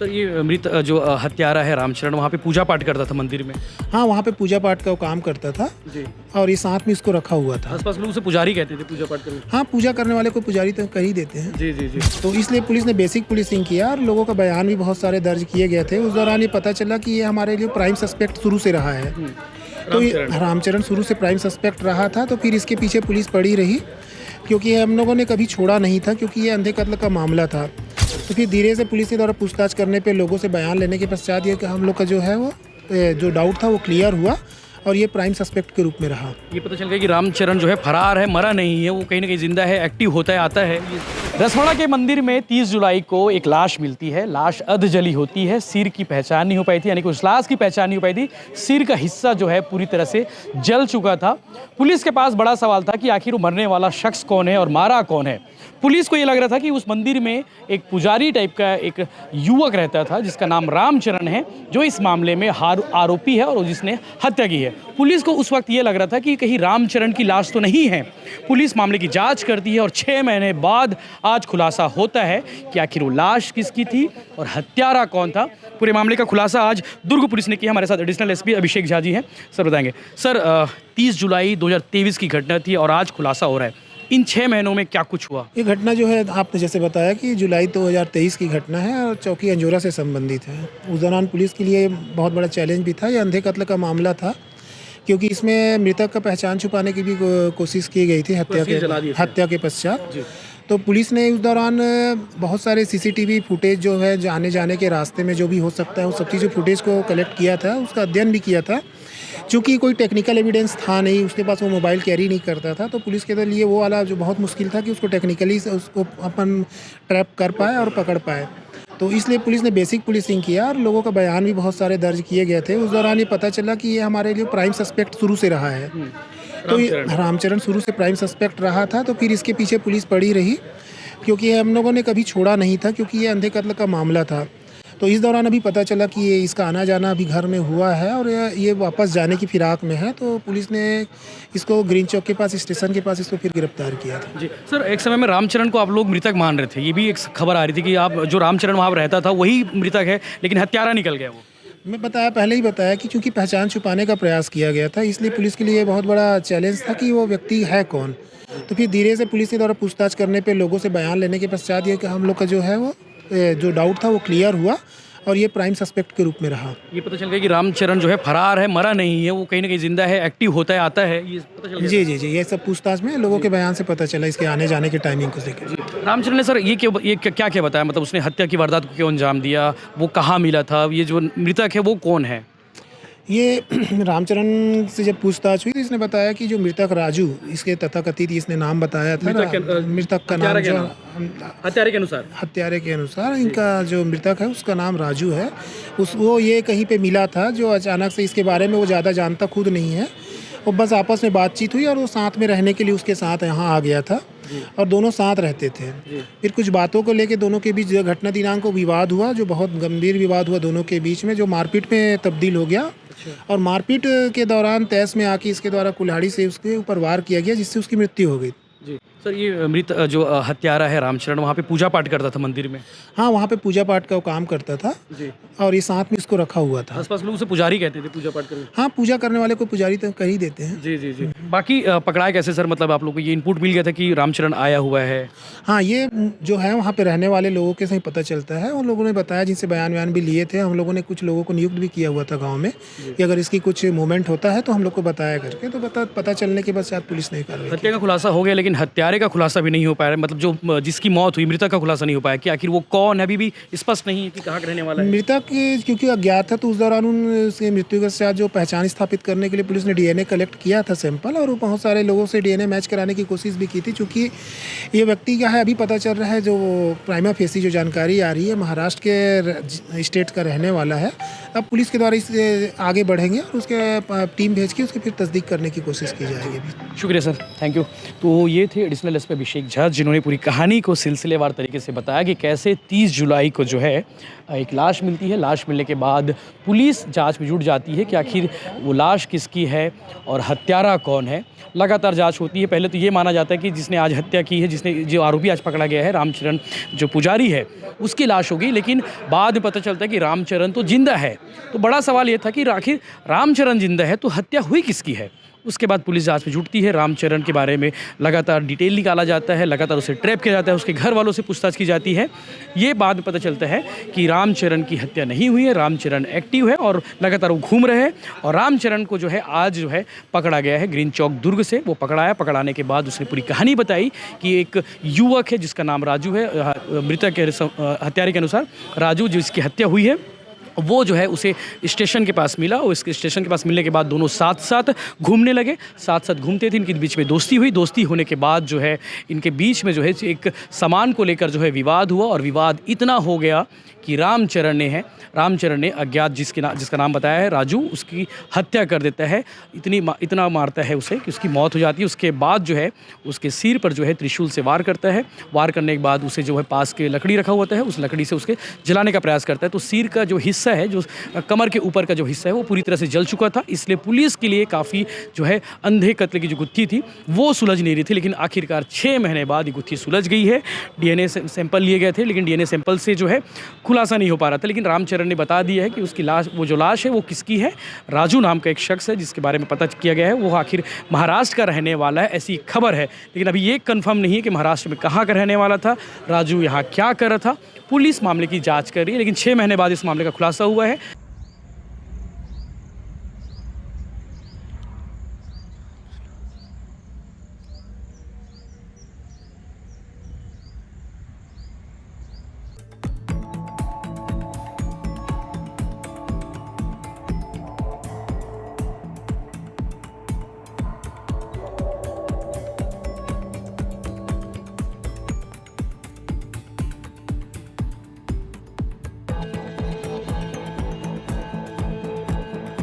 Sir ये मृत जो हत्यारा है रामचरण वहाँ पे पूजा पाठ करता था मंदिर में। हाँ, वहाँ पे पूजा पाठ का वो काम करता था जी। और ये साथ में इसको रखा हुआ था। आसपास लोग उसे पुजारी कहते थे पूजा पाठ करने। हाँ, पूजा करने वाले को पुजारी तो कर ही देते हैं। जी जी जी। तो इसलिए पुलिस ने बेसिक पुलिसिंग किया और लोगों का बयान भी बहुत सारे दर्ज किए गए थे। उस दौरान ये पता चला कि ये हमारे लिए प्राइम सस्पेक्ट शुरू से रहा है। तो ये रामचरण शुरू से प्राइम सस्पेक्ट रहा था, तो फिर इसके पीछे पुलिस पड़ी रही, क्योंकि हम लोगों ने कभी छोड़ा नहीं था, क्योंकि ये अंधे कत्ल का मामला था। तो फिर धीरे से पुलिस के द्वारा पूछताछ करने पे लोगों से बयान लेने के पश्चात ये कि हम लोग का जो है वो जो डाउट था वो क्लियर हुआ और ये प्राइम सस्पेक्ट के रूप में रहा। ये पता चल गया कि रामचरण जो है फरार है, मरा नहीं है, वो कहीं ना कहीं जिंदा है, एक्टिव होता है, आता है। रसवाड़ा के मंदिर में 30 जुलाई को एक लाश मिलती है। लाश अध जली होती है, सिर की पहचान नहीं हो पाई थी, यानी कि उस लाश की पहचान नहीं हो पाई थी। सिर का हिस्सा जो है पूरी तरह से जल चुका था। पुलिस के पास बड़ा सवाल था कि आखिर वो मरने वाला शख्स कौन है और मारा कौन है। पुलिस को ये लग रहा था कि उस मंदिर में एक पुजारी टाइप का एक युवक रहता था जिसका नाम रामचरण है, जो इस मामले में आरोपी है और जिसने हत्या की है। पुलिस को उस वक्त ये लग रहा था कि कहीं रामचरण की लाश तो नहीं है। पुलिस मामले की जांच करती है और 6 महीने बाद आज खुलासा होता है कि आखिर वो लाश किसकी थी और हत्यारा कौन था। पूरे मामले का खुलासा आज दुर्ग पुलिस ने किया। हमारे साथ एडिशनल एसपी अभिषेक झा जी हैं। सर बताएंगे। सर 30 जुलाई 2023 की घटना थी और आज खुलासा हो रहा है। इन 6 महीनों में क्या कुछ हुआ? ये घटना जो है आपने जैसे बताया कि जुलाई 2023 की घटना है और चौकी अंजोरा से संबंधित है। उस दौरान पुलिस के लिए बहुत बड़ा चैलेंज भी था। ये अंधे कत्ल का मामला था, क्योंकि इसमें मृतक का पहचान छुपाने की भी कोशिश की गई थी हत्या के पश्चात। तो पुलिस ने उस दौरान बहुत सारे सीसीटीवी फुटेज जो है आने जाने के रास्ते में जो भी हो सकता है उस सब चीज़ों फुटेज को कलेक्ट किया था, उसका अध्ययन भी किया था। चूँकि कोई टेक्निकल एविडेंस था नहीं, उसके पास वो मोबाइल कैरी नहीं करता था, तो पुलिस के लिए वो वाला जो बहुत मुश्किल था कि उसको टेक्निकली उसको अपन ट्रैप कर पाए और पकड़ पाए। तो इसलिए पुलिस ने बेसिक पुलिसिंग किया और लोगों का बयान भी बहुत सारे दर्ज किए गए थे। उस दौरान ये पता चला कि ये हमारे लिए प्राइम सस्पेक्ट शुरू से रहा है। तो ये रामचरण शुरू से प्राइम सस्पेक्ट रहा था, तो फिर इसके पीछे पुलिस पड़ी रही, क्योंकि हम लोगों ने कभी छोड़ा नहीं था, क्योंकि ये अंधे कत्ल का मामला था। तो इस दौरान अभी पता चला कि ये इसका आना जाना अभी घर में हुआ है और ये वापस जाने की फिराक में है। तो पुलिस ने इसको ग्रीन चौक के पास स्टेशन के पास इसको फिर गिरफ्तार किया था। जी सर, एक समय में रामचरण को आप लोग मृतक मान रहे थे। ये भी एक खबर आ रही थी कि आप जो रामचरण वहाँ पर रहता था वही मृतक है, लेकिन हत्यारा निकल गया वो। मैं पहले ही बताया कि चूंकि पहचान छुपाने का प्रयास किया गया था, इसलिए पुलिस के लिए बहुत बड़ा चैलेंज था कि वो व्यक्ति है कौन। तो फिर धीरे से पुलिस के द्वारा पूछताछ करने पे लोगों से बयान लेने के पश्चात ये कि हम लोग का जो है वो जो डाउट था वो क्लियर हुआ और ये प्राइम सस्पेक्ट के रूप में रहा। ये पता चल गया कि रामचरण जो है फरार है, मरा नहीं है, वो कहीं ना कहीं जिंदा है, एक्टिव होता है, आता है। ये पता चल गया। जी, ये सब पूछताछ में लोगों के बयान से पता चला, इसके आने जाने के टाइमिंग को लेकर। रामचरण ने सर ये क्या बताया, मतलब उसने हत्या की वारदात को क्यों अंजाम दिया, वो कहाँ मिला था, ये जो मृतक है वो कौन है? ये रामचरण से जब पूछताछ हुई तो इसने बताया कि जो मृतक राजू, इसके तथाकथित इसने नाम बताया था, मृतक का नाम जो हत्यारे के अनुसार इनका जो मृतक है उसका नाम राजू है। वो ये कहीं पे मिला था, जो अचानक से इसके बारे में वो ज़्यादा जानता खुद नहीं है। वो बस आपस में बातचीत हुई और वो साथ में रहने के लिए उसके साथ यहाँ आ गया था और दोनों साथ रहते थे। फिर कुछ बातों को लेके दोनों के बीच घटना दिनांक को विवाद हुआ, जो बहुत गंभीर विवाद हुआ दोनों के बीच में, जो मारपीट में तब्दील हो गया। और मारपीट के दौरान तहस में आके इसके द्वारा कुल्हाड़ी से उसके ऊपर वार किया गया, जिससे उसकी मृत्यु हो गई। जी सर, ये मृत जो हत्यारा है रामचरण वहाँ पे पूजा पाठ करता था मंदिर में। हाँ, वहाँ पे पूजा पाठ का काम करता था जी। और ये साथ में इसको रखा हुआ था। आसपास लोग उसे पुजारी कहते थे पूजा पाठ करने। हाँ, पूजा करने वाले को पुजारी तो कर ही देते हैं। जी जी जी। बाकी पकड़ाए कैसे सर, मतलब आप लोग को ये इनपुट मिल गया था कि रामचरण आया हुआ है? हाँ, ये जो है वहाँ पे रहने वाले लोगों के से ही पता चलता है। उन लोगों ने बताया, जिनसे बयान भी लिए थे। हम लोगों ने कुछ लोगों को नियुक्त भी किया हुआ था गाँव में कि अगर इसकी कुछ मूवमेंट होता है तो हम लोग को बताया करके। तो पता चलने के बाद शायद पुलिस नहीं कर रही। हत्या का खुलासा हो गया, लेकिन हत्यारे का खुलासा भी नहीं हो पाया, मतलब जो जिसकी मौत हुई मृतक का खुलासा नहीं हो पाया कि आखिर वो कौन है, अभी भी स्पष्ट नहीं है कि कहाँ का रहने वाला है। मृतक क्योंकि अज्ञात था, तो उस दौरान उसकी मृत्यु के साथ जो पहचान स्थापित करने के लिए पुलिस ने डीएनए कलेक्ट किया था सैंपल, और बहुत सारे लोगों से डीएनए मैच कराने की कोशिश भी की थी। चूँकि ये व्यक्ति क्या है अभी पता चल रहा है, जो प्राइमा फेसी जो जानकारी आ रही है महाराष्ट्र के स्टेट का रहने वाला है। अब पुलिस के द्वारा इससे आगे बढ़ेंगे और उसके टीम भेज के उसकी फिर तस्दीक करने की कोशिश की जाएगी। शुक्रिया सर, थैंक यू। तो ये थे additional personal SP Abhishek Jha, जिन्होंने पूरी कहानी को सिलसिलेवार तरीके से बताया कि कैसे 30 जुलाई को जो है एक लाश मिलती है। लाश मिलने के बाद पुलिस जांच में जुट जाती है कि आखिर वो लाश किसकी है और हत्यारा कौन है। लगातार जांच होती है। पहले तो ये माना जाता है कि जिसने आज हत्या की है, जो आरोपी आज पकड़ा गया है, रामचरण जो पुजारी है, उसकी लाश होगी। लेकिन बाद में पता चलता है कि रामचरण तो जिंदा है। तो बड़ा सवाल ये था कि आखिर रामचरण जिंदा है तो हत्या हुई किसकी है। उसके बाद पुलिस जांच में जुटती है। रामचरण के बारे में लगातार डिटेल निकाला जाता है, लगातार उसे ट्रैप किया जाता है, उसके घर वालों से पूछताछ की जाती है। ये बाद में पता चलता है कि रामचरण की हत्या नहीं हुई है, रामचरण एक्टिव है और लगातार वो घूम रहे हैं। और रामचरण को जो है आज जो है पकड़ा गया है ग्रीन चौक दुर्ग से। वो पकड़ाया, पकड़ाने के बाद उसने पूरी कहानी बताई कि एक युवक है जिसका नाम राजू है, मृतक के हत्यारे के अनुसार राजू जिसकी हत्या हुई है, वो जो है उसे स्टेशन के पास मिला। और इसके स्टेशन के पास मिलने के बाद दोनों साथ साथ घूमने लगे, साथ साथ घूमते थे। इनके बीच में दोस्ती हुई। दोस्ती होने के बाद जो है इनके बीच में जो है एक सामान को लेकर जो है विवाद हुआ। और विवाद इतना हो गया कि रामचरण ने अज्ञात जिसका नाम बताया है राजू, उसकी हत्या कर देता है। इतना मारता है उसे कि उसकी मौत हो जाती है। उसके बाद जो है उसके सिर पर जो है त्रिशूल से वार करता है। वार करने के बाद उसे जो है पास के लकड़ी रखा होता है, उस लकड़ी से उसके जलाने का प्रयास करता है। तो सिर का जो हिस्सा है, जो कमर के ऊपर का जो हिस्सा है, वो पूरी तरह से जल चुका था। इसलिए पुलिस के लिए काफ़ी जो है अंधे कत्ल की जो गुत्थी थी वो सुलझ नहीं रही थी। लेकिन आखिरकार 6 महीने बाद ये गुत्थी सुलझ गई है। डीएनए सैंपल लिए गए थे, लेकिन डीएनए सैंपल से जो है खुलासा नहीं हो पा रहा था। लेकिन रामचरण ने बता दिया है कि उसकी लाश, वो जो लाश है वो किसकी है। राजू नाम का एक शख्स है जिसके बारे में पता किया गया है, वो आखिर महाराष्ट्र का रहने वाला है, ऐसी खबर है। लेकिन अभी ये कंफर्म नहीं है कि महाराष्ट्र में कहाँ का रहने वाला था, राजू यहाँ क्या कर रहा था। पुलिस मामले की जांच कर रही है, लेकिन 6 महीने बाद इस मामले का खुलासा हुआ है।